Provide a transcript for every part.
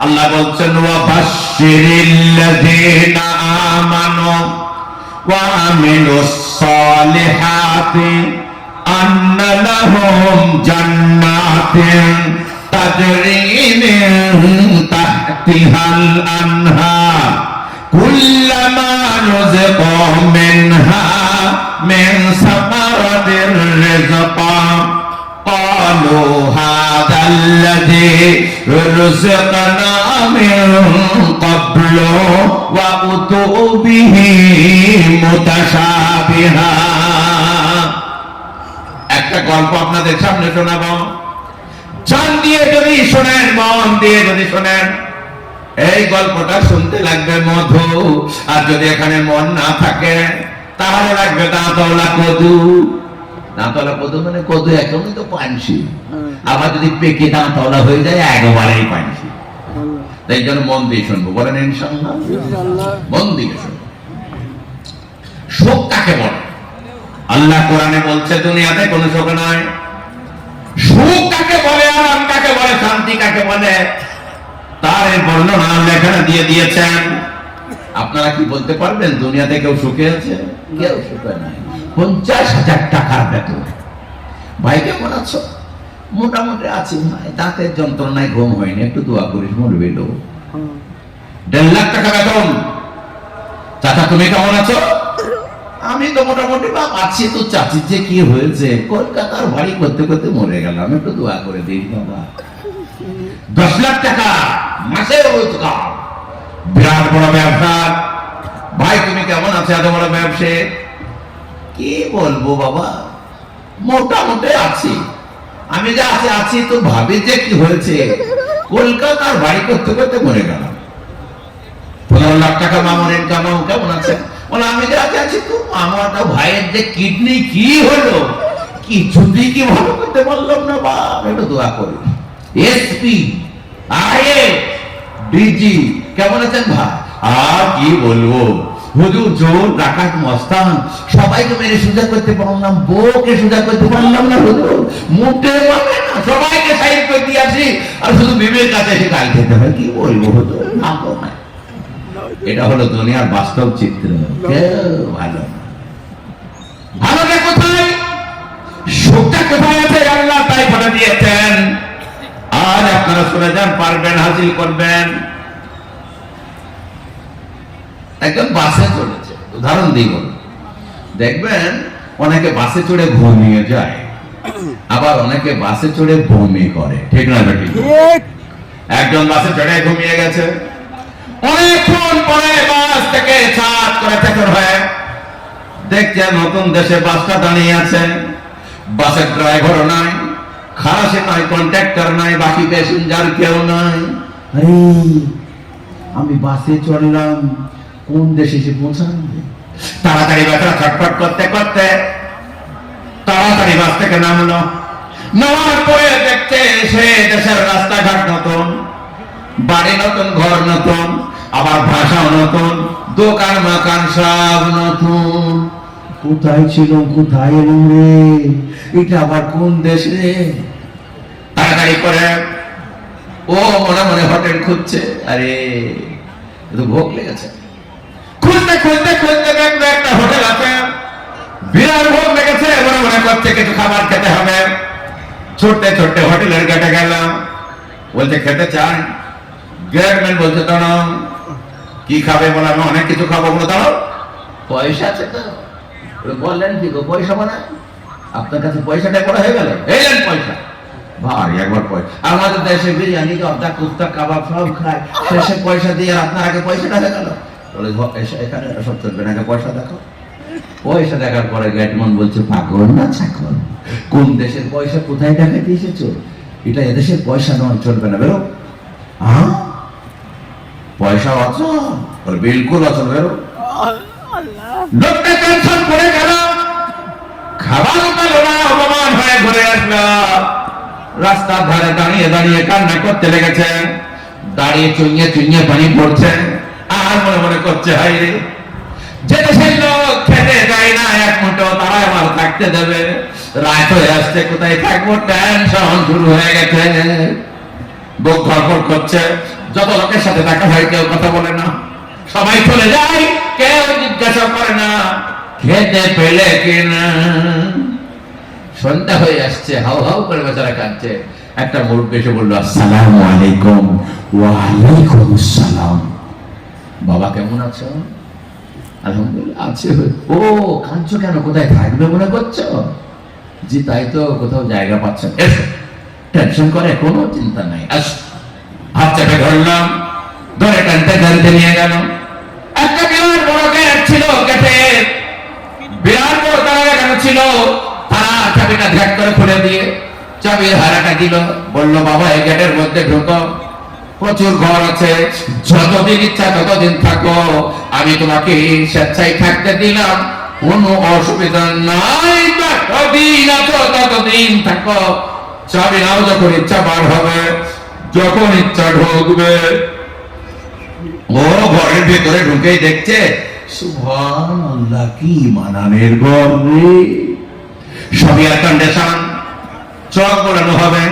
আল্লাহ বলছেন ওয়া বাশশিরিল্লাযীনা আমানু ওয়া আমিলুস সালিহাতি আন্না লাহুম জান্নাতিন তাজরি মিন তাহতিহাল আনহার কুল্লামা রুযিকু মিনহা মিন সামারাতির রিজকা قالوا هذا الذي رزقنا من قبل وأتوا به متشابها একটা গল্প আপনাদের সামনে শোনাবো জান দিয়ে যদি শোনেন মন দিয়ে যদি শোনেন এই গল্পটা শুনতে লাগবে মধু আর যদি এখানে মন না থাকে তাহলে লাগবে দাঁতওয়ালা কদু দাঁতওয়ালা কদু মানে কদু একদমই তো পানসি আবার যদি পেকে দাঁতওয়ালা হয়ে যায় একবারেই পানসি তাই জন্য মন দিয়ে শুনবো বলেন ইনশাআল্লাহ মন দিয়ে শুনবো শোক কাকে বলে আল্লাহ কোরআনে বলছে দুনিয়াতে কোনো শোক নাই সুখ কাকে বলে আরাম কাকে বলে শান্তি কাকে বলে তার এই বর্ণনা আল্লাহ এখানে দিয়ে দিয়েছেন আপনারা কি বলতে পারবেন দুনিয়াতে কেউ সুখে আছে কেউ সুখে নাই 50,000 টাকার বেতন ভাই কেমন আছো মোটামুটি আছি ভাই দাঁতের যন্ত্রণায় ঘুম হয়নি একটু দোয়া করিস মরবে লো 1.5 লাখ টাকা বেতন চাচা তুমি কেমন আছো আমি তো মোটামুটি বাপ আছি তো চাচি যে কি হয়েছে কলকাতার বাড়ি করতে করতে মরে গেলাম একটু দোয়া করে দিই বাবা 10 লাখ টাকা মাসে রোজগার বিরাট বড় ব্যবসা ভাই তুমি কেমন আছো এত বড় ব্যবসা কি বলবো বাবা মোটামুটি আছি আমি যে আছি তো ভাবি যে কি হয়েছে কলকাতার বাড়ি করতে করতে মরে গেলাম 15 লাখ টাকা মামুর ইনকাম কেমন আছে বলে আমি যে আছি তো আমার তো ভাইয়ের যে কিডনি কি হলো কিছুতেই কি ভালো করতে পারলাম না বাপ একটু দোয়া করি এসপি আইএ ডিজি কেমন আছেন ভাই আর কি বলবো হুজুর জোর ডাকাত মস্তান সবাইকে মেরে সোজা করতে পারলাম বউকে সোজা করতে পারলাম না হুজুর মুখে মানে না সবাইকে সাইড করে দিয়ে আসি আর শুধু বিবেক কাছে এসে গাল খেতে হয় কি বলবো হুজুর না তো না এটা হলো দুনিয়ার বাস্তব চিত্র কেউ ভালো ভালোটা কোথায় সুখটা কোথায় আছে আল্লাহ তাই বলে দিয়েছেন আর আপনারা শুনে যান পারবেন হাসিল করবেন একদম বাসে চলেছে উদাহরণ দিই বল দেখবেন অনেকে বাসে চড়ে ঘুমিয়ে যায় আবার অনেকে বাসে চড়ে বমি করে ঠিক না বেটি একজন বাসে চড়ে ঘুমিয়ে গেছে অনেকক্ষণ পরে বাস থেকে ছাদ করে চাকর হয়ে দেখছে নতুন দেশে বাসটা দাঁড়িয়ে আছে বাসের ড্রাইভারও নাই খালাসি নাই কন্ট্রাক্টর নাই বাকি প্যাসেঞ্জার কেউ নাই আরে আমি বাসে চড়লাম কোন দেশে এসে পৌঁছালাম তাড়াতাড়ি বেচারা ছটফট করতে করতে তাড়াতাড়ি বাস থেকে নামলো নামার পরে দেখতে সে দেশের রাস্তাঘাট নতুন বাড়ি নতুন ঘর নতুন আবার ভাষাও নতুন দোকান মাকান সব নতুন কোথায় ছিল কোথায় এলাম রে এটা আবার কোন দেশ রে তাড়াতাড়ি করে ও মনে মনে হোটেল খুঁজছে আরে তো ভোগ লেগেছে খুঁজতে খুঁজতে খুঁজতে দেখবে একটা হোটেল আছে বিরাট ভোগ লেগেছে মনে মনে করছে কিছু খাবার খেতে হবে ছুটতে ছুটতে হোটেলের গেটে গেলাম বলছে খেতে চাই গেটম্যান বলছে দাঁড়াও কি খাবে বলে আমি অনেক কিছু খাবো বলে দাঁড়াও পয়সা আছে তো বললেন কি গো পয়সা মানে আপনার কাছে পয়সাটা করা হয়ে গেল এই পয়সা ভাই একবার পয়সা আমাদের দেশে বিরিয়ানি জর্দা কুস্তা কাবাব সব খায় শেষে পয়সা দিয়ে আপনার আগে পয়সাটা হয়ে গেল বলে এখানে সব চলবে না পয়সা দেখো পয়সা দেখার পরে গেটম্যান বলছে পাগল না ছাগল কোন দেশের পয়সা কোথায় দেখাতে এসেছো এটা এদেশের পয়সা নয় চলবে না বেরো হ্যাঁ পয়সা আছে বিলকুল আছে বেরো লোকটা টেনশন করে গেল খাবার পেল না অপমান হয়ে ঘুরে আসলো রাস্তার ধারে দাঁড়িয়ে দাঁড়িয়ে কান্না করতে লেগেছে দাঁড়িয়ে চুইয়ে চুইয়ে পানি পড়ছে আর মনে মনে করছে হাই রে যে দেশের লোক খেতে যায় না এক মুঠো তারা আমার থাকতে দেবে রাত হয়ে আসছে কোথায় থাকবো টেনশন শুরু হয়ে গেছে বুক ধরপড় করছে যত লোকের সাথে দেখা হয় কেউ কথা বলে না, সবাই চলে যায়, কেউ জিজ্ঞাসা করে না খেতে পেলে কিনা। সন্ধ্যা হয়ে আসছে, হাউ হাউ করে বেচারা কাঁদছে। একটা মুরব্বী এসে বললো, আসসালামু আলাইকুম। ওয়া আলাইকুম আসসালাম। বাবা কেমন আছো? আলহামদুলিল্লাহ আছে। ও কাঁদছো কেন? কোথায় থাকবে মনে করছো? জি তাই তো, কোথাও জায়গা পাচ্ছেন। এসো, টেনশন করে কোনো চিন্তা নাই, আসো। হাত চেপে ধরলাম, ধরে টানতে টানতে নিয়ে গেল। একটা বিরাট বড় গেট ছিল, গেটে বিরাট বড় তালা লাগানো ছিল। তারা চাবিটা ঝাট করে খুলে দিয়ে চাবির হারাটা দিল, বলল বাবা এই গেটের মধ্যে ঢুকো, প্রচুর ঘর আছে, যতদিন ইচ্ছা ততদিন থাকো, আমি তোমাকে স্বেচ্ছায় থাকতে দিলাম, কোনো অসুবিধা নাই, যতদিন আছো ততদিন থাকো, চাবি নাও যখন ইচ্ছা বার হবে, যখন ইচ্ছা ঢুকবে। ও ঘরের ভেতরে ঢুকেই দেখছে, সুবহানাল্লাহ, কি মানানের ঘর রে, সবই এয়ার কন্ডিশন, চক বলানো হবে,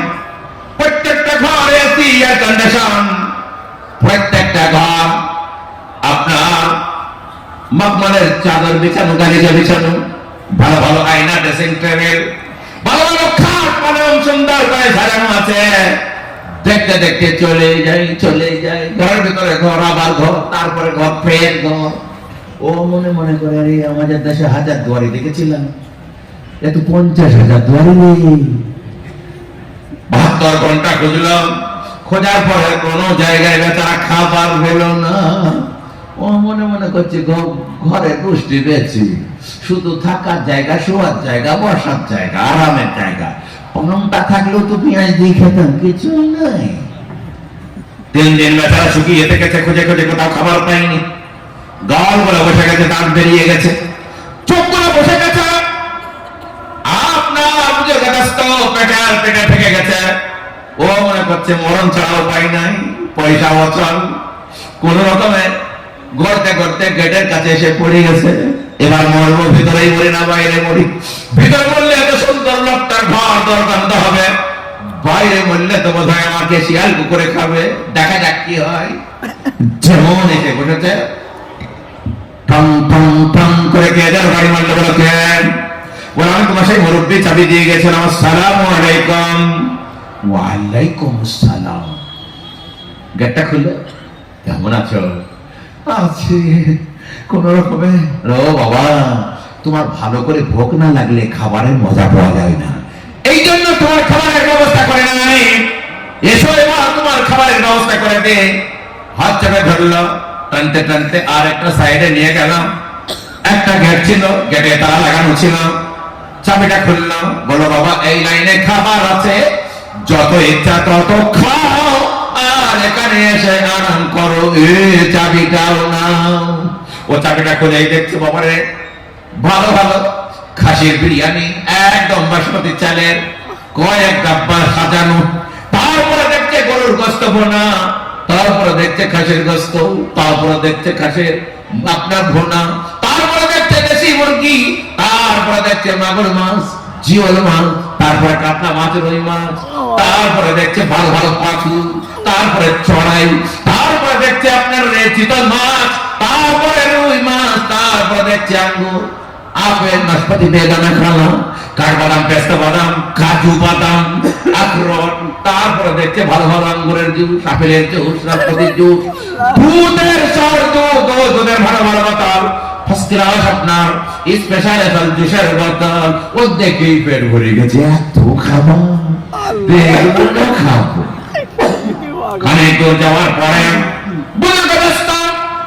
প্রত্যেকটা ঘরে এসি এয়ার কন্ডিশন, প্রত্যেকটা ঘর আপনার মখমলের চাদর বিছানো, গালিচা বিছানো, ভালো ভালো আয়না, ড্রেসিং টেবিল, ভালো ভালো খাট পালং সুন্দর করে সাজানো আছে। দেখতে দেখতে চলে যাই, ঘরের ভিতরে ঘর, আবার ঘর, তারপরে ঘর, ফের ঘর। ও মনে মনে করে, আরে আমাদের দেশে 1000 দুয়ারি দেখেছিলাম, এত 50,000 দুয়ারি নেই। 72 ঘন্টা খুঁজলাম, খোঁজার পরে কোনো জায়গায় বেচারা খাবার পেল না। ও মনে মনে করছে ঘরে পুষ্টি পেয়েছি, শুধু থাকার জায়গা, শোয়ার জায়গা, বসার জায়গা, আরামের জায়গা, পনমটা থাকলেও তো পেঁয়াজ দিয়ে খেতাম, কিছু নাই। 3 দিন বেচারা শুকিয়ে গেছে, খুঁজে খুঁজে কোথাও খাবার পাইনি, গাল বলে বসে গেছে, দাঁত বেরিয়ে গেছে, চোখ করে বসে গেছে, আপনার পেটে থেকে গেছে। ও মনে করছে মরণ ছাড়াও পাই নাই, পয়সা অচল, কোন রকমে গড়তে গড়তে গেটের কাছে এসে পড়ে গেছে। এবার মরবো, ভিতরেই মরি না বাইরে মরি, ভিতরে মরলে এত সুন্দর লোকটার ঘর দরকার হবে, বাইরে মরলে তো বোধ হয় আমাকে শিয়াল কুকুরে খাবে, দেখা যাক কি হয়। যেমন এসে বসেছে, টং টং টং করে কে যার বাড়ি মারলে, বলো কেন? বলে আমি তোমার সেই মুরব্বী চাবি দিয়ে গেছিলাম, আসসালামু আলাইকুম। ওয়া আলাইকুম আসসালাম। গেটটা খুললে, কেমন আছো? আছি কোন রকমে। ও বাবা, তোমার ভালো করে ভোগ না লাগলে খাবারের মজা পাওয়া যায় না, এই জন্য তোমার খাবারের ব্যবস্থা করে নাই, এসো এবার তোমার খাবারের ব্যবস্থা করে দে। হাত চেপে ধরলো, টানতে টানতে আর একটা সাইডে নিয়ে গেলাম। একটা গেট ছিল, গেটে তালা লাগানো ছিল, চাবিটা খুললো, বলো বাবা এই লাইনে খাবার আছে, যত ইচ্ছা তত খাও, আর এখানে এসে আরাম করো, চাবিটাও নাও। ও চাবিটা খুলেই দেখছে বাবারে, ভালো ভালো খাসির বিরিয়ানি, একদম বাসমতি চালের, কয়েক ডাব্বা সাজানো, তারপরে দেখছে গরুর গোস্ত ভোনা, তারপরে দেখছে খাসির গোস্ত, তারপরে দেখছে খাসির আপনার ভোনা, তারপরে দেখছে দেশি মুরগি, তারপরে দেখছে মাগুর মাছ, জিওল মাছ, তারপরে কাতলা মাছ, রুই মাছ, তারপরে দেখছে ভালো ভালো পাখি, তারপরে চড়াই, তারপরে দেখছে আপনার চিতল মাছ, তারপরে রুই মাছ, তারপরে দেখছে আঙ্গুর, আপেল, নাশপাতি, বেদানা, খালা, কাঠবাদাম, পেস্তা বাদাম, কাজু বাদাম, আখরোট, তারপরে দেখছে ভালো ভালো আঙ্গুরের জুস, আপেলের জুস, নাশপাতির জুস, দুধের সর, দুধের ভালো ভালো বোতল, ফার্স্ট ক্লাস আপনার স্পেশাল এসল জুসের বোতল। ও দেখেই পেট ভরে গেছে, এত খাবার দেখবো না, খাবো। খানিক দূর যাওয়ার পরে বুঝতে ব্যস্ত,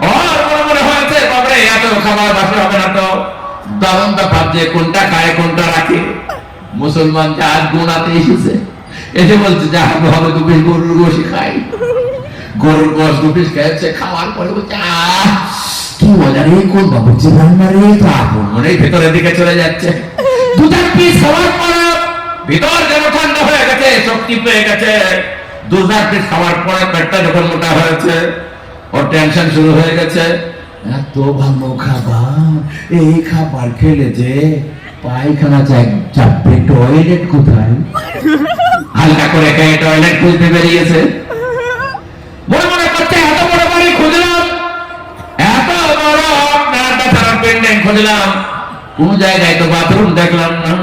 ওর মনে হয়েছে বাবরে এত খাবার বাসে হবে না তো, দামটা ভাবছে কোনটা খায় কোনটা রাখে। মুসলমান যা গুণাতে এসেছে, এসে বলছে যা হবে 2 পিস গরুর গোশি খাই, গরুর গোশ 2 পিস খেয়েছে, খাওয়ার পরে বলছে কি মজা রে, কোন বাবুর্চি রান্না রে, তো আপন মনে ভেতরের দিকে চলে যাচ্ছে। 2-4 পিস খাওয়ার পর ভিতর যেন ঠান্ডা হয়ে গেছে, শক্তি পেয়ে গেছে। 2-4 পিস খাওয়ার পরে পেটটা যখন মোটা হয়েছে, ওর টেনশন শুরু হয়ে গেছে, এত ভালো খাবার, এই খাবার খেলে যে পায়খানা চাপবে, টয়লেট কোথায়? হালকা করে খেয়ে টয়লেট খুঁজতে বেরিয়েছে, মনে মনে খুঁজলাম, কোন জায়গায় তো বাথরুম দেখলাম না।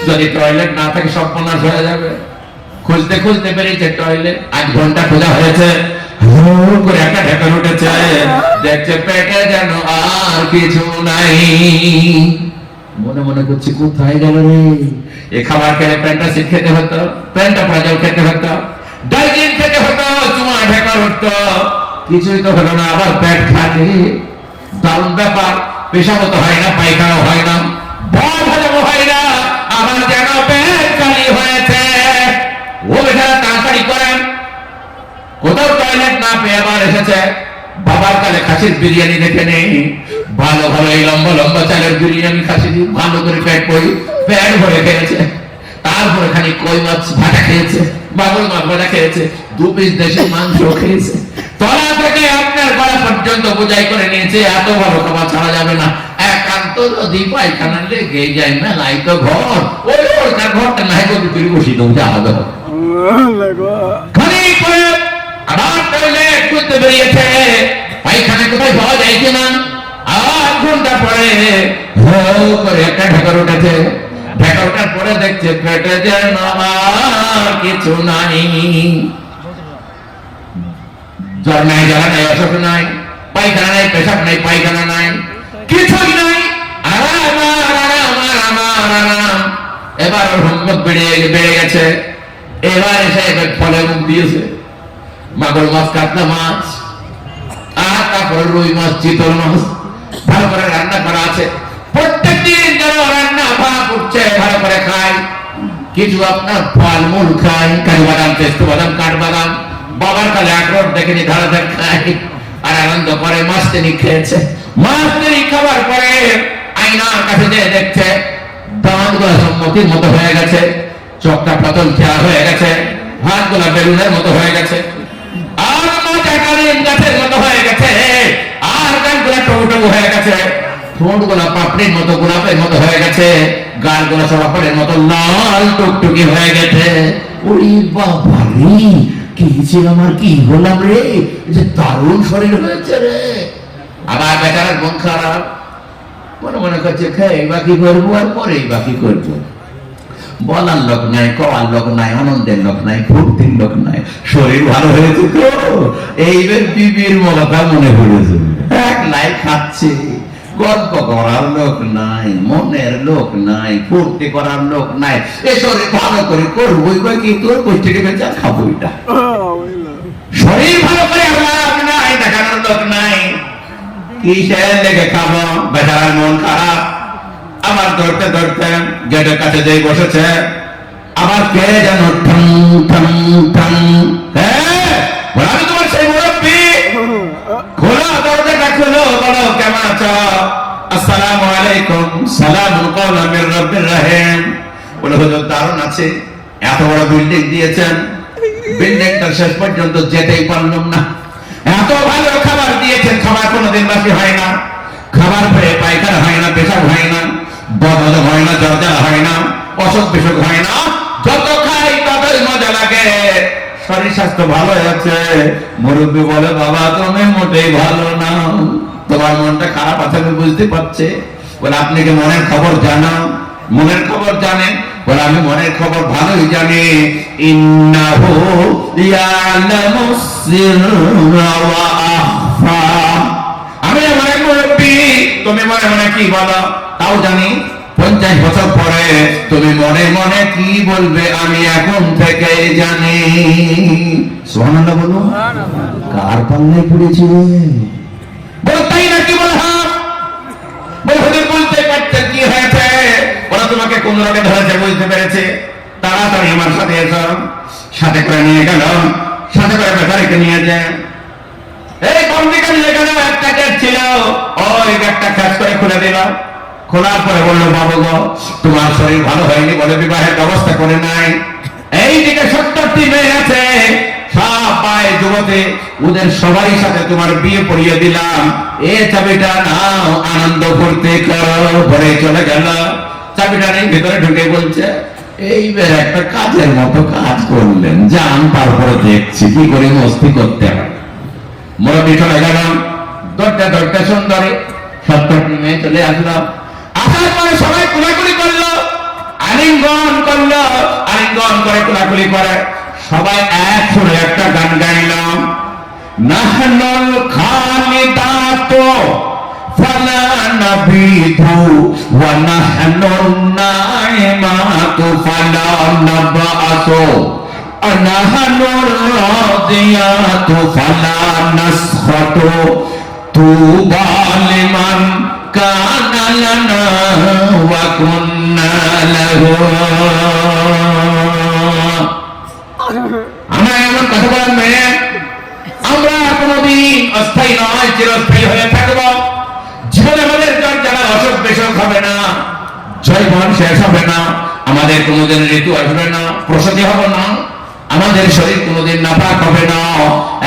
যদি টয়লেট না থাকে সর্বনাশ হয়ে যাবে। খুঁজতে খুঁজতে বেরিয়েছে টয়লেট, 8 ঘন্টা খোঁজা হয়েছে। করে একটা ঢাকা উঠেছে, দেখছে পেটে যেন আর কিছু নাই। মনে মনে করছে কোথায় গেল রে, এ খাবার খেলে প্যান্টাসিড খেতে হতো, প্যান্টাপ্রাজল খেতে হতো, ডাইজিন খেতে হতো, চুমা ঢাকা উঠতো, কিছুই তো হলো না। আবার পেট খালি, দারুণ ব্যাপার। পেশাবো তো হয় না, পায়খানাও হয় না, বল হজমও হয় না, আবার যেন পেট খালি হয়েছে। ও বেচারা তাড়াতাড়ি করেন, কোথাও টয়লেট না পেয়ে আবার এসেছে। বাবার কালে খাসির বিরিয়ানি দেখে নেই, ভালো ভালো এই লম্বা লম্বা চালের বিরিয়ানি খাসি ভালো করে পেট ভরে খেয়েছে। তারপরে খালি কই মাছ ভাজা খেয়েছে, বাবুল মাছ ভাজা খেয়েছে, 2 পিস দেশি মাংস খেয়েছে। তলা থেকে আপনার গলা পর্যন্ত বোঝাই করে নিয়েছে। এত ভালো খাবার ছাড়া যাবে না। একান্ত যদি পায়খানা লেগে যায়, মেলাই তো ঘর, ওই ওর ঘরটা নাই করে তুই বসি দেবো, যা হবে খানিক পরে আবার টয়লেট খুঁজতে বেরিয়েছে, পায়খানা কোথায় পাওয়া যায় কিনা। 8 ঘন্টা পরে করে একটা ঢাকা উঠেছে। ঢাকা ওঠার পরে দেখছে পেটে যেন আর কিছু নাই। জ্বর নাই, জ্বালা নাই, অসুখ নাই, পায়খানা নাই, পেশাব নাই, পায়খানা নাই, কিছুই নাই। আরাম আরাম আরাম আরাম। এবার ওর হোমওয়ার্ক বেড়ে গেছে। এবার এসে ফলে মুখ দিয়েছে, মাগুর মাছ, কাতলা মাছ, আর তারপরে রুই মাছ, চিতল মাছ ভালো করে রান্না করা আছে। প্রত্যেকদিন যেন রান্না ভাগ উঠছে, ভালো করে খায়। কিছু আপনার ফলমূল খায়, কাজু বাদাম, পেস্ত বাদাম, কাঠবাদাম। বাবার কালে আখরোট দেখেনি, ধারা খায় আর আনন্দ করে। মাছ তিনি খেয়েছে। মাছ তিনি খাবার পরে আয়নার কাছে যেয়ে দেখছে দাঁতগুলো সম্মতির মতো হয়ে গেছে, চোখটা পতন খেয়া হয়ে গেছে, হাতগুলা বেলুনের মতো হয়ে গেছে, আর মাথা কালিম গাছের মতো হয়ে গেছে, আর গানগুলা টবু হয়ে গেছে, ঠোঁটগুলা পাপড়ির মতো গোলাপের মতো হয়ে গেছে, গালগুলা সবাপড়ের মতো লাল টুকটুকি হয়ে গেছে। ওরে বাবা রে, কি ছিল আমার, কি হলাম রে, যে দারুণ শরীর হয়েছে রে। আবার বেচারার মন খারাপ, মনে মনে করছে খেয়ে বাকি করবো আর পরেই বাকি করবো। বলার লোক নাই, কওয়ার লোক নাই, আনন্দের লোক নাই, ফুর্তির লোক নাই। শরীর ভালো হয়েছে তো এইবার বিবির কথা মনে পড়েছে, একলাই খাচ্ছে। গল্প করার লোক নাই, মনের লোক নাই, ফুর্তি করার লোক নাই। এ শরীর ভালো করে করবোই বা কি, তোর গোষ্ঠীকে বেচা খাবো। এটা শরীর ভালো করে লাভ নাই, দেখানোর লোক নাই, কিসের লেগে খাবো। বেচারার মন খারাপ। আবার ধরতে ধরতে গেটের কাছে যেই বসেছে, আবার কে যেন ঠং ঠং ঠং, আমি তোমার সেই মুরব্বী, খোলা দরজাটা খুলো, বলো কেমন আছো। আসসালামু আলাইকুম, সালামুন কাওলাম মির রাব্বির রহিম। বলে হুজুর দারুণ আছে, এত বড় বিল্ডিং দিয়েছেন, বিল্ডিংটা শেষ পর্যন্ত যেতেই পারলাম না। এত ভালো খাবার দিয়েছেন, খাবার কোনোদিন বাকি হয় না, খাবার পেয়ে পায়খানা হয় না, পেশাব হয় না, বদল হয় না, জ্বর হয় না, অসুখ বিসুখ হয় না, যত খাই ততই মজা লাগে, শরীর স্বাস্থ্য ভালো আছে। মুরব্বী বলে বাবা তুমি মোটেই ভালো না, তোমার মনটা খারাপ আছে আমি বুঝতে পারছি। বলে আপনি কি মনের খবর জানো? মনের খবর জানেন? বলে আমি মনের খবর ভালোই জানি। ইন্নাহু ইয়ালামুস সিররা ওয়া আখফা। আমি মনে মুরব্বী, তুমি মনে মনে কি বলো তাও জানি। 50 বছর পরে তুমি মনে মনে কি বলবে আমি এখন থেকেই জানি। সুবহানাল্লাহ বলো। কার পাল্লায় পড়েছিলেন? বলতেই নাকি বলে হ্যাঁ। বলে হুজুর বলতে পারছেন কি হয়েছে? ওরা তোমাকে কোন রোগে ধরেছে বুঝতে পেরেছে, তাড়াতাড়ি আমার সাথে এসো। সাথে করে নিয়ে গেল, সাথে করে বেচারিকে নিয়ে যায়। এই কমদিকে নিয়ে গেল, একটা গেট ছিল, ওই গেটটা কাজ করে খুলে দিল। খোলার পরে বললো বাবু গো তোমার শরীর ভালো হয়নি বলে বিবাহের ব্যবস্থা করে নাই। এইদিকে 70টি মেয়ে আছে, সব পায়ে যুবতী, ওদের সবারই সাথে তোমার বিয়ে পড়িয়ে দিলাম। এ চাবিটা নাও, আনন্দ করতে করো। পরে চলে গেল, চাবিটা নেই, ভেতরে ঢুকে বলছে এইবার একটা কাজের মতো কাজ করলেন, যান তারপরে দেখছি কি করে মস্তি করতে হয়। মুরব্বী চলে গেল, ধরতে ধরতে সুন্দরী 70 একজন মেয়ে চলে আসলো, আসার পরে সবাই কোলাকুলি করলো, আলিঙ্গন করলো, আলিঙ্গন করে কোলাকুলি করে সবাই এক সুরে একটা গান গাইলাম, নাহনুল খালিদাতু ফালা নাবিদু ওয়া নাহনুন নাইমাতু ফালা নাবাসু নাহনুর রাদিয়াতু ফালা নাসখাতু তুবা লিমান কানা লানা ওয়া কুন্না লাহু। আমরা এমন কথা বলার মেয়ে, আমরা কোনদিন অস্থায়ী নয়, চিরস্থায়ী হয়ে থাকবো। জীবনে আমাদের যারা অসুখ বিসুখ হবে না, জৈবন শেষ হবে না, আমাদের কোনোদিন ঋতু আসবে না, প্রসূতি হবে না, আমাদের শরীর কোনোদিন নাপাক হবে না,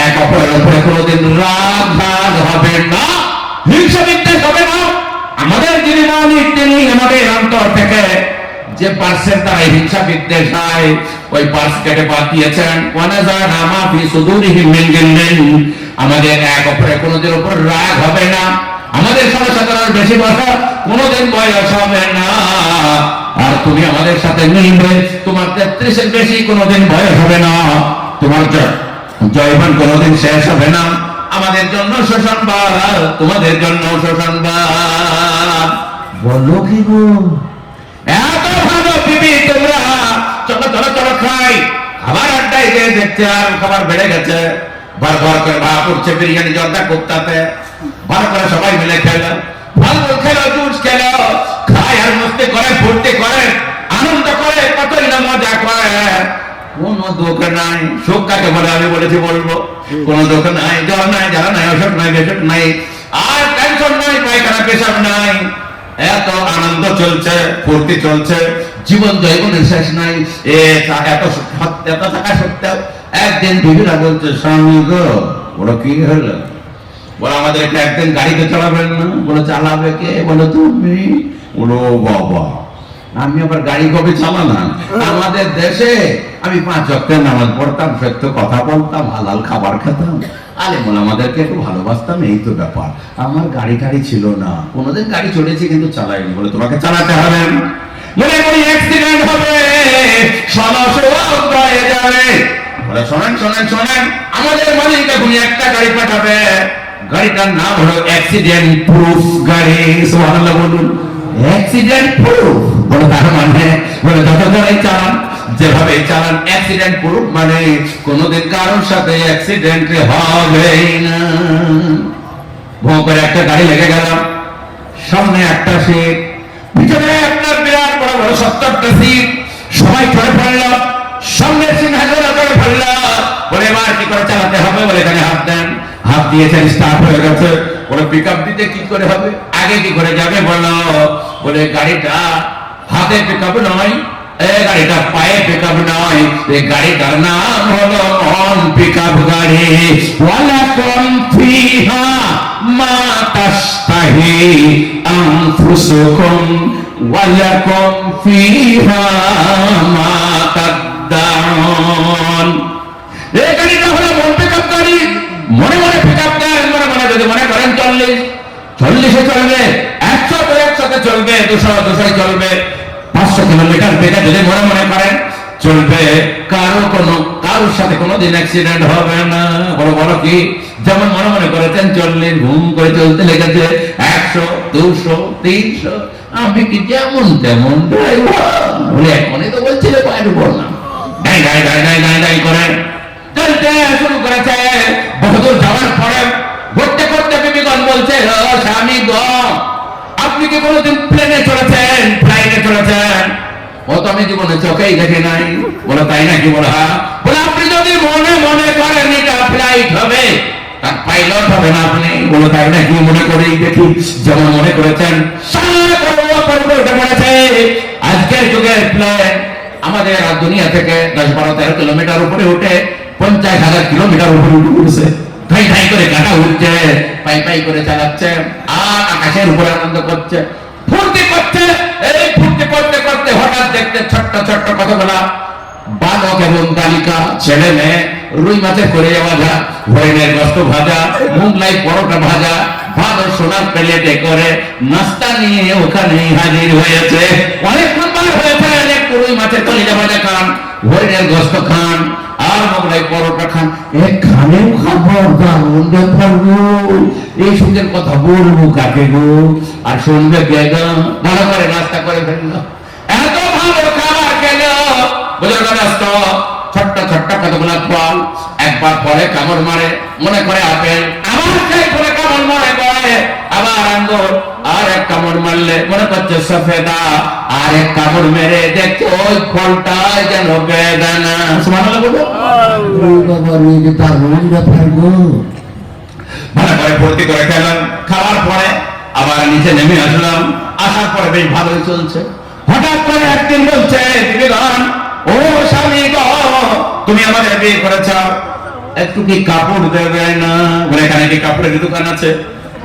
এক অপরের উপরে কোনোদিন রাগ ভাগ হবে না, হিংসা বিদ্বেষ হবে না। আমাদের যিনি মালিক তিনি আমাদের অন্তর থেকে যে পার্সের দ্বারা হিংসা বিদ্বেষ হয় ওই পার্স কেটে বাদ দিয়েছেন। আমাদের এক অপরের কোনোদিন উপর রাগ হবে না, আমাদের 17 বেশি বছর কোনোদিন বয়স হবে না, আর তুমি আমাদের সাথে মিলবে, তোমার 33-এর বেশি কোনোদিন বয়স হবে না, তোমার জয়বান কোনোদিন শেষ হবে না। আমাদের জন্য শোষণবাদ, তোমাদের জন্য শোষণবাদ। বলো কি গো, এত ভালো বিবি তোমরা, চলো চলো চলো খাই। খাবার আড্ডায় গিয়ে দেখতে আর খাবার বেড়ে গেছে, বারবার করে ভাত উঠছে, বিরিয়ানি জর্দা কোপ্তাতে, বার করে সবাই মিলে খেলো, ফল খেলো, জুস খেলো, খায় আর মস্তি করে, ফুর্তি করে, আনন্দ করে, কতই না মজা করে। কোন দুঃখ নাই, সুখ কাকে বলে আমি বলেছি বলবো, কোন দুঃখ নাই, জ্বর নাই, জ্বালা নাই, অসুখ নাই, বেসুখ নাই, আর টেনশন নাই, পায়খানা পেশাব নাই, এত আনন্দ চলছে, ফুর্তি চলছে, জীবন জৈবনের শেষ নাই। এত থাকা সত্ত্বেও একদিন বিবিরা বলছে, স্বামী গো, ওরা কি হলো, বলে আমাদের একদিন গাড়িতে চালাবেন না, বলে চালাবে কে, বলে তুমি, বলো বাবা আমি আবার গাড়ি কবে চালালাম, আমাদের দেশে আমি 5 ওয়াক্তের নামাজ পড়তাম, সত্য কথা বলতাম, হালাল খাবার খেতাম, আলেমুল আমাদেরকে একটু ভালোবাসতাম, এই তো ব্যাপার, আমার গাড়ি টাড়ি ছিল না, কোনোদিন গাড়ি চড়েছি কিন্তু চালাইনি। বলে তোমাকে চালাতে হবে, বলে কোনো অ্যাক্সিডেন্ট হবে, সমস্যা হয়ে যাবে। বলে শোনেন শোনেন শোনেন, আমাদের মালিক এখন একটা গাড়ি পাঠাবে, গাড়িটার নাম হলো অ্যাক্সিডেন্ট প্রুফ গাড়ি। সুবহানাল্লাহ বলুন, অ্যাক্সিডেন্ট প্রুফ। বলে তার মানে, বলে যত ধরেই চালান, যেভাবে চালান অ্যাক্সিডেন্ট প্রুফ, মানে কোনোদিন কারোর সাথে অ্যাক্সিডেন্ট হবেই না। ভোঁ করে একটা গাড়ি লেগে গেল, সামনে একটা সিট, পিছনে আপনার বিরাট বড় বড় 70টা সিট, সবাই চড়ে পড়ল, সামনের সিংহাসনে চড়ে পড়ল। বলে এবার কি করে চালাতে হবে, বলে এখানে হাত দেন, হাত দিয়েছেন, স্টার্ট হয়ে গেছে। বলে পিকআপ দিতে কি করে হবে, আগে কি করে যাবে বলো, বলে গাড়িটা হাতে পিকআপ নয়, এই গাড়িটা পায়ে পিকআপ নয়, এই গাড়িটার নাম হলো মন পিকআপ গাড়ি। ওয়ালাকুম ফিহা মা তাশতাহি আনফুসুকুম ওয়ালাকুম ফিহা মা তাদদাউন। এই গাড়িটা হলো মন পিকআপ গাড়ি, মনে মনে পিকআপ দেন, মনে মনে যদি মনে করেন 40-এ চলবে, 100-তে চলবে, 200-এ চলবে, 500 কিলোমিটার বেগে যদি মনে মনে করেন চলবে, কারোর সাথে কোনোদিন অ্যাক্সিডেন্ট হবে না। বড় বড় কি, যেমন মনে মনে করেছেন 40, ঘুম করে চলতে লেগেছে 100, 200, 300, আমি কি যেমন তেমন ড্রাইভার, বলে এখনই তো বলছিল বাইরে বললাম, die die die die die die করে চলতে শুরু করেছে। বহুদূর যাওয়ার পরে ঘুরতে ঘুরতে বিবিগণ বলছে, স্বামী গো, আপনি কি কোনোদিন প্লেনে চলেছেন, ফ্লাইটে চলেছেন? ও তো আমি জীবনে চোখেই দেখি নাই। বলে তাই নাকি? বলে হ্যাঁ। বলে আপনি যদি মনে মনে করেন এটা ফ্লাইট হবে, তার পাইলট হবে না আপনি। বলে তাই নাকি? মনে করেই দেখি, যেমন মনে করেছেন আজকের যুগের প্লেন আমাদের দুনিয়া থেকে 10-12-13 কিলোমিটার উপরে উঠে 50,000 কিলোমিটার উপরে উঠে উঠেছে, ধাই ধাই করে কাটা উঠছে, পাই পাই করে চালাচ্ছে, আর আকাশের উপরে আনন্দ করছে, ফুর্তি করছে। এই ফুর্তি করতে করতে হঠাৎ দেখতে ছোট্ট ছোট্ট কতগুলা বালক এবং বালিকা, ছেলে মেয়ে, রুই মাছের করে ভাজা, হরিণের গোশত ভাজা, মুগলাই পরোটা ভাজা, ভালো সোনার প্লেটে করে নাস্তা নিয়ে ওখানেই হাজির হয়েছে। অনেকক্ষণ বার হয়েছে, একটু রুই মাছের কলিজা ভাজা খান, হরিণের গোস্ত খান, আর মোগলাই পরোটা খান। এখানেও খাবার দারুণ ব্যাপার গো। এই সুন্দর কথা বলবো কাকে গো, আর শুনবে কে গো? ভালো করে নাস্তা করে ফেললো, এত ভালো খাবার খেল। বুঝলো ব্যস্ত ছোট্ট ছোট্ট কতগুলো ফল একবার পরে কামড় মারে, মনে করে আপেল, আবার সেই করে কামড় মারে করে, আবার আঙ্গুর, আর এক কামড় মারলে মনে করছে সফেদা, আর এক কামড় মেরে দেখছে ওই ফলটা যেন বেদানা। সুবহানাল্লাহ বলো। ভালো করে ভর্তি করে খেলাম, খাওয়ার পরে আবার নিচে নেমে আসলাম, আসার পরে বেশ ভালোই চলছে। হঠাৎ করে একদিন বলছে, দিদিগণ, ও স্বামী গো, তুমি আমাদের বিয়ে করেছ, একটু কি কাপড় দেবে না? বলে এখানে কি কাপড়ের দোকান আছে?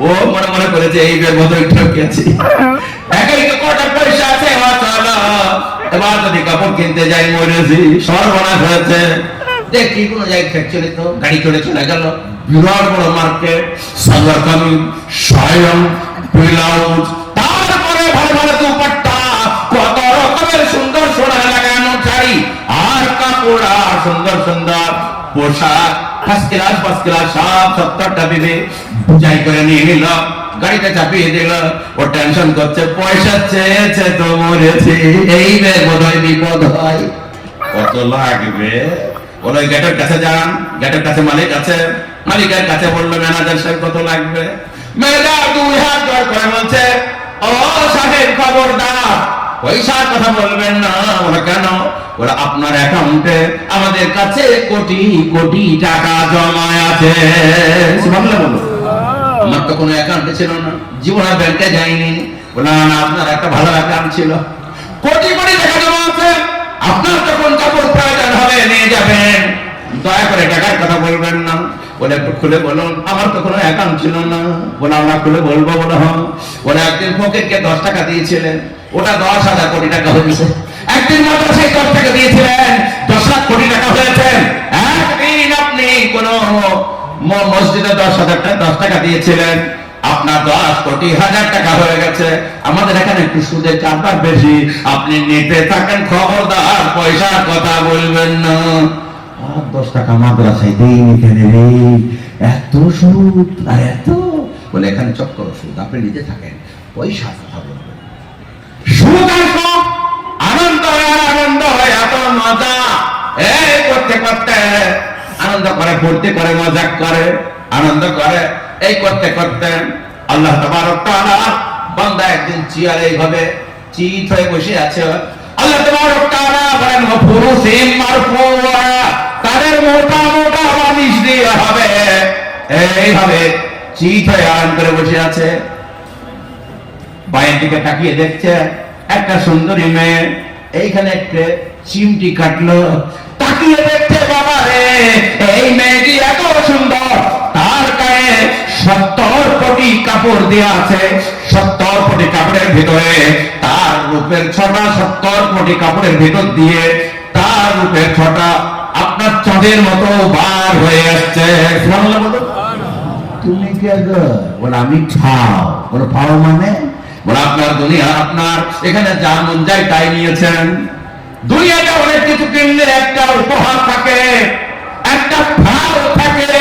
ও মনে মনে করেছে এই বের মতো ঠকেছি, একাই তো কটার পয়সা আছে, চলো এবার যদি কাপড় কিনতে যাই মরেছি, সর্বনাশ হয়েছে। দেখি কোনো জায়গায় ফ্যাক্টরি তো গাড়ি চলে চলে গেল, বিরাট বড় মার্কেট, সালোয়ার কামিজ, শাড়ি, ব্লাউজ, তারপরে ভালো ভালো দুপাট্টা, কত রকমের সুন্দর সোনা লাগানো শাড়ি আর কাপড়, আর সুন্দর সুন্দর পোশাক, ফার্স্ট ক্লাস সব 70টা বিবি বুঝাই করে নিয়ে নিল, গাড়িতে চাপিয়ে দিল। ও টেনশন করছে, পয়সা চেয়েছে তো মরেছি, এই বোধহয় বিপদ হয়। কত লাগবে? বলো গেটের কাছে যান, গেটের কাছে মালিক আছে, মালিকের কাছে বললো ম্যানেজার সাহেব কত লাগবে? ম্যানেজার 2 হাত জোর করে বলছে, ও সাহেব খবরদার, পয়সার কথা বলবেন না। ওরা কেন? ওরা আপনার অ্যাকাউন্টে আমাদের কাছে কোটি কোটি টাকা জমা আছে। সুবহানাল্লাহ বলো। আমার তো কোনো অ্যাকাউন্টে ছিল না, জীবনে ব্যাংকে যাইনি। বলে না, আপনার একটা ভালো অ্যাকাউন্ট ছিল, কোটি কোটি টাকা জমা আছে, আপনার যখন কাপড় প্রয়োজন হবে নিয়ে যাবেন, দয়া করে টাকার কথা বলবেন না। বলে একটু খুলে বলুন, আমার তো কোনো অ্যাকাউন্ট ছিল না। বলে আমরা খুলে বলবো। বলে হ্যাঁ। বলে একদিন ফকিরকে 10 টাকা দিয়েছিলেন, ওটা 10,000 কোটি টাকা হয়েছে। একদিন মাদ্রাসায় 10 টাকা দিয়েছিলেন, 10 লাখ কোটি টাকা হয়েছে। একদিন আপনি কোন মসজিদে 10 টাকা দিয়েছিলেন, আপনার 10 কোটি হাজার টাকা হয়ে গেছে। আমাদের এখানে একটু সুদের চাপটা বেশি, আপনি নিতে থাকেন, খবরদার পয়সার কথা বলবেন না। 10 টাকা মাদ্রাসায় দিইনি কেন রে, এত সুদ আর এত? বলে এখানে চক্কর সুদ, আপনি নিতে থাকেন, পয়সার কথা বলবেন। সুদ আর সব আনন্দ হয়, আর আনন্দ হয়, এত মজা। এই করতে করতে আনন্দ করে, ফুর্তি করে, মজা করে, আনন্দ করে, এই করতে করতে আল্লাহ তাবারক তাআলা বান্দা একদিন চেয়ারে এইভাবে চিত হয়ে বসে আছে। আল্লাহ তাবারক তাআলা বলেন, ফুরুসিন মারফুআ, তাদের মোটা মোটা বালিশ দিয়ে হবে, এইভাবে চিত হয়ে আরাম করে বসে আছে। বাইরের দিকে তাকিয়ে দেখছে একটা সুন্দরী মেয়ে, এইখানে একটা চিমটি কাটলো, তাকিয়ে দেখছে, বাবা রে, এই মেয়েটি এত সুন্দর, তার গায়ে 70 কোটি কাপড় দেওয়া আছে, 70 কোটি কাপড়ের ভিতরে তার রূপের ছটা, 70 কোটি কাপড়ের ভিতর দিয়ে তার রূপের ছটা আপনার চাঁদের মতো বার হয়ে আসছে। তুমি কে গো? বলে আমি খাও। বলে খাও মানে? বলে আপনার দুনিয়া, আপনার এখানে যা মন যায় তাই নিয়েছেন। দুনিয়াতে অনেক কিছু কিনলে একটা উপহার থাকে, একটা ভাও থাকে।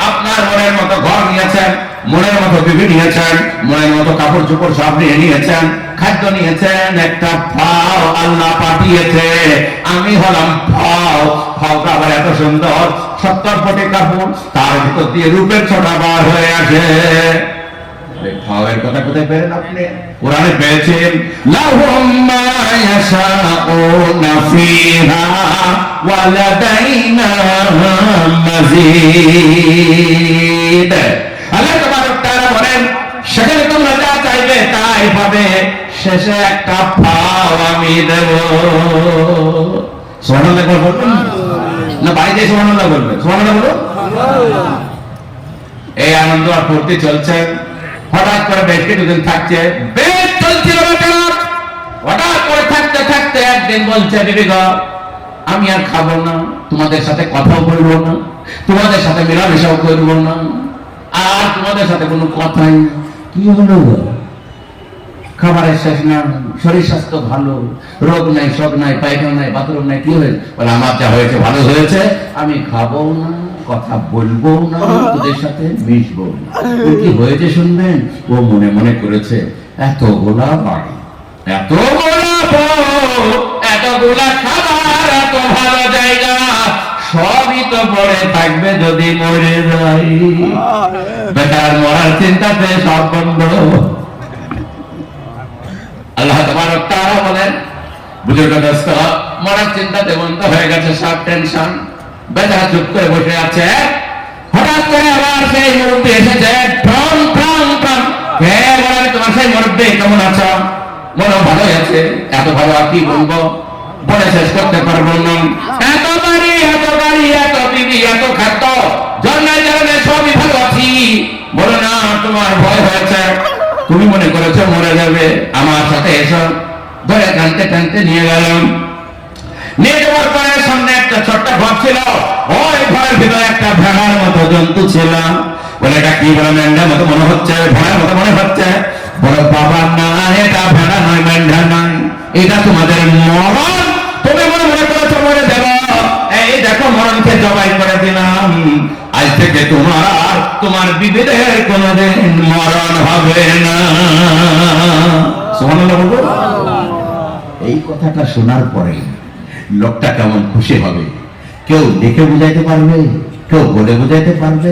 আপনার মনের মতো ঘর নিয়েছেন, মনের মতো বিবি নিয়েছেন, মনের মতো কাপড় চোপড় সব নিয়ে নিয়েছেন, খাদ্য নিয়েছেন, একটা ভাও আল্লাহ পাঠিয়েছে। আমি হলাম ভাও। ভাওটা আবার এত সুন্দর, 70 কোটি কাপড়, তার ভিতর দিয়ে রূপের ছটা বার হয়ে আসে। ভাবের কথা কোথায় পেলেন আপনি? কোরআনে পেয়েছেন, লাহুম মা ইয়াশাউনা ফিহা ওয়া লাদাইনা মাযীদ। আল্লাহ তাবারক তাআলা বলেন, সেখানে তোমরা যা চাইবে তাই পাবে, শেষে একটা পাও আমি দেব। সুবহানাল্লাহ বলবেন না? বাইরে সুবহানাল্লাহ বলবেন। সুবহানাল্লাহ বলো। এই আনন্দ আর ফুর্তি চলছে। হঠাৎ করে বেশ কিছুদিন থাকছে, বেশ চলছিল বেচারা। হঠাৎ করে থাকতে থাকতে একদিন বলছে, বিবি গো, আমি আর খাবো না, তোমাদের সাথে কথাও বলবো না, তোমাদের সাথে মেলামেশাও করবো না, আর তোমাদের সাথে কোনো কথাই না। কি হলো? খাবারের শেষ না, শরীর স্বাস্থ্য ভালো, রোগ নাই, শোক নাই, পায়খানা নাই, বাথরুম নাই, কি হয়েছে? বলে আমার যা হয়েছে ভালো হয়েছে, আমি খাবো না, কথা বলবো না, তোদের সাথে মিশবো না। কি হয়েছে শুনবেন? ও মনে মনে করেছে এতগুলা বাড়ি, এতগুলা বউ, এতগুলা খাবার, এত ভালো জায়গা, সবই তো পড়ে থাকবে যদি মরে যাই। বেটার মরার চিন্তাতে সব বন্ধ। আল্লাহ তাবারক তাআলা বলেন, বুঝুর্গ দোস্ত, মরার চিন্তাতে বন্ধ হয়ে গেছে সব টেনশন। বেচারা চুপ করে বসে আছে। হঠাৎ করে আবার সেই মুরব্বী এসেছে, ঠং ঠং ঠং। কে বলে? তোমার সেই মুরব্বী, কেমন আছো? মনে ভালো আছে। এত ভালো আর কি বলবো, বলে শেষ করতে পারবো না। এত বাড়ি, এত গাড়ি, এত বিবি, এত খাদ্য, জন্মের কারণে সবই ভালো আছি। বলো না তোমার ভয় হয়েছে, তুমি মনে করেছো মরে যাবে। আমার সাথে এসো। ধরে টানতে টানতে নিয়ে গেলাম। নিয়ে যাওয়ার পরে সামনে একটা ছোট্ট ঘর ছিল। ওই ঘরের ভিতরে একটা ভেড়ার মতো জন্তু ছিল। বলে এটা কি? বলে মেন্ঢার মতো মনে হচ্ছে, ভেড়ার মতো মনে হচ্ছে। বলে বাবা না, এটা ভেড়া নয়, মেন্ঢা নয়, এটা তোমাদের মরণ। তুমি মনে মনে করেছো মরে দেব। এই দেখো মরণকে জবাই করে দিলাম। আজ থেকে তোমার বিবিদের কোনদিন মরণ হবে না। সুবহানাল্লাহ বলবো। এই কথাটা শোনার পরে লোকটা কেমন খুশি হবে, কেউ দেখে বুঝাইতে পারবে, কেউ বলে বুঝাইতে পারবে।